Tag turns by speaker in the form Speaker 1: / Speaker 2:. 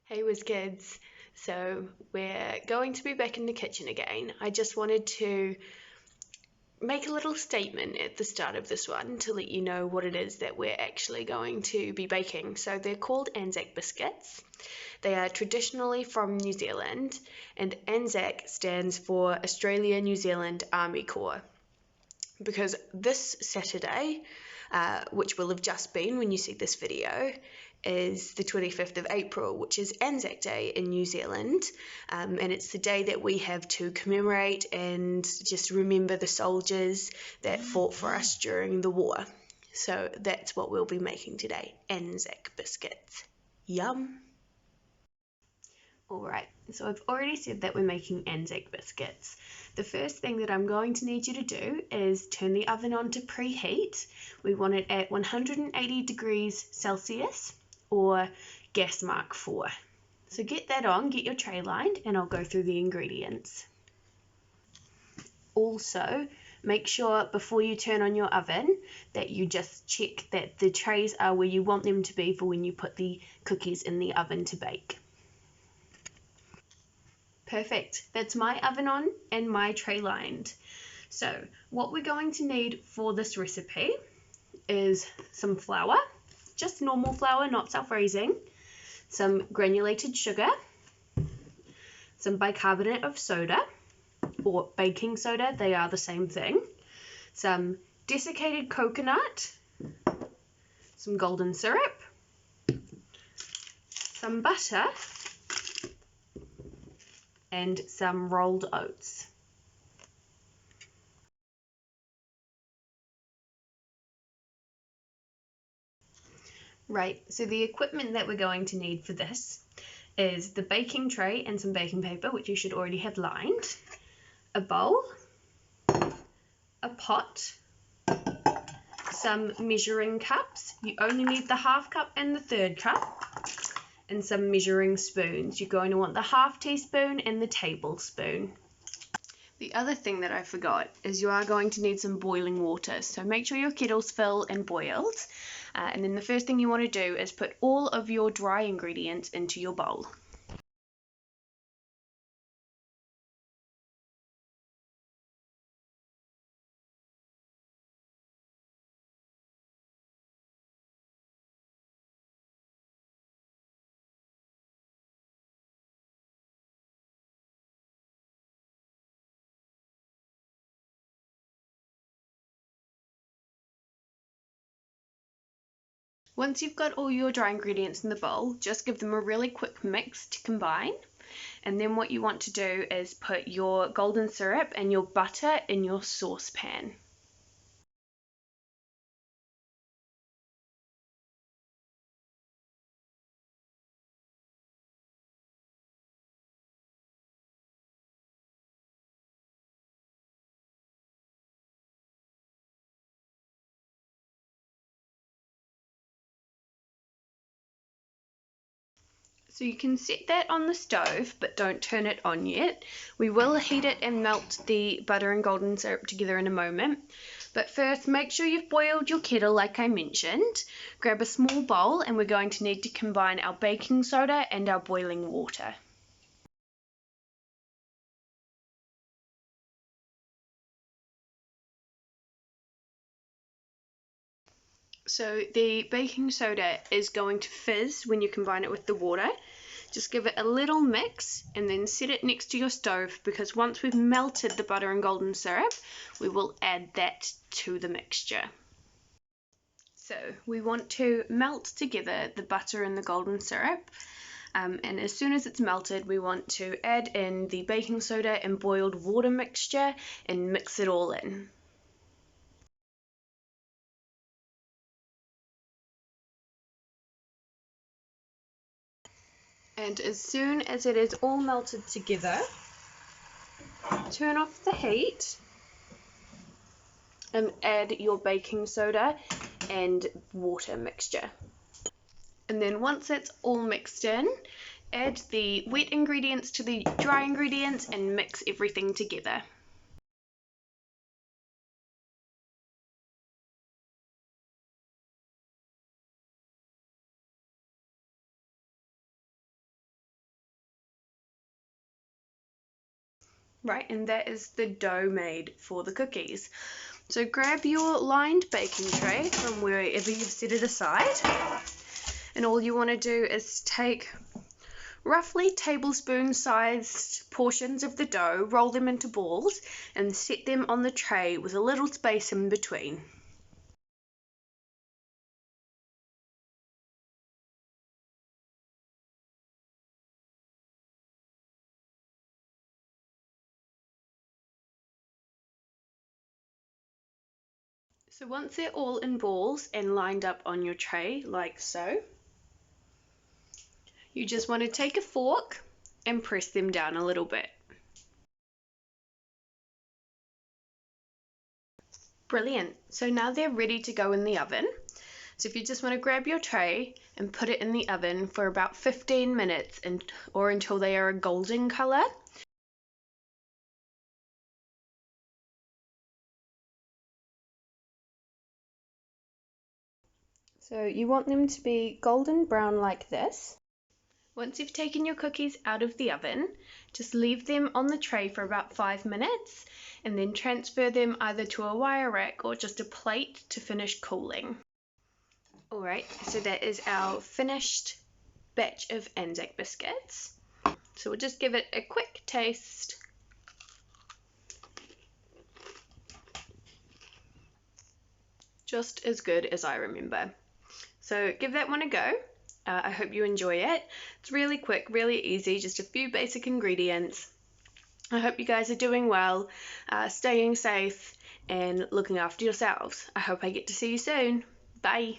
Speaker 1: Hey kids, so we're going to be back in the kitchen again. I just wanted to make a little statement at the start of this one to let you know what it is that we're actually going to be baking. So they're called Anzac biscuits. They are traditionally from New Zealand, and Anzac stands for Australia New Zealand Army Corps. Because this Saturday, which will have just been when you see this video, is the 25th of April, which is Anzac Day in New Zealand, and it's the day that we have to commemorate and just remember the soldiers that fought for us during the war. So that's what we'll be making today, Anzac biscuits. Yum! Alright, so I've already said that we're making Anzac biscuits. The first thing that I'm going to need you to do is turn the oven on to preheat. We want it at 180 degrees Celsius or gas mark 4. So get that on, get your tray lined, and I'll go through the ingredients. Also, make sure before you turn on your oven that you just check that the trays are where you want them to be for when you put the cookies in the oven to bake. Perfect, that's my oven on and my tray lined. So what we're going to need for this recipe is some flour, just normal flour, not self-raising, some granulated sugar, some bicarbonate of soda or baking soda, they are the same thing, some desiccated coconut, some golden syrup, some butter, and some rolled oats. Right, so the equipment that we're going to need for this is the baking tray and some baking paper, which you should already have lined, a bowl, a pot, some measuring cups. You only need the half cup and the third cup, and some measuring spoons. You're going to want the half teaspoon and the tablespoon. The other thing that I forgot is you are going to need some boiling water, so make sure your kettle's full and boiled. And then the first thing you want to do is put all of your dry ingredients into your bowl. Once you've got all your dry ingredients in the bowl, just give them a really quick mix to combine. And then what you want to do is put your golden syrup and your butter in your saucepan. So you can set that on the stove, but don't turn it on yet. We will heat it and melt the butter and golden syrup together in a moment. But first, make sure you've boiled your kettle like I mentioned. Grab a small bowl and we're going to need to combine our baking soda and our boiling water. So the baking soda is going to fizz when you combine it with the water. Just give it a little mix and then set it next to your stove, because once we've melted the butter and golden syrup, we will add that to the mixture. So we want to melt together the butter and the golden syrup, and as soon as it's melted, we want to add in the baking soda and boiled water mixture and mix it all in. And as soon as it is all melted together, turn off the heat and add your baking soda and water mixture. And then once it's all mixed in, add the wet ingredients to the dry ingredients and mix everything together. Right, and that is the dough made for the cookies. So grab your lined baking tray from wherever you've set it aside, and all you want to do is take roughly tablespoon-sized portions of the dough, roll them into balls, and set them on the tray with a little space in between. So once they're all in balls and lined up on your tray, like so, you just want to take a fork and press them down a little bit. Brilliant. So now they're ready to go in the oven. So if you just want to grab your tray and put it in the oven for about 15 minutes or until they are a golden color. So you want them to be golden brown like this. Once you've taken your cookies out of the oven, just leave them on the tray for about 5 minutes and then transfer them either to a wire rack or just a plate to finish cooling. Alright, so that is our finished batch of Anzac biscuits. So we'll just give it a quick taste. Just as good as I remember. So give that one a go. I hope you enjoy it. It's really quick, really easy, just a few basic ingredients. I hope you guys are doing well, staying safe, and looking after yourselves. I hope I get to see you soon. Bye.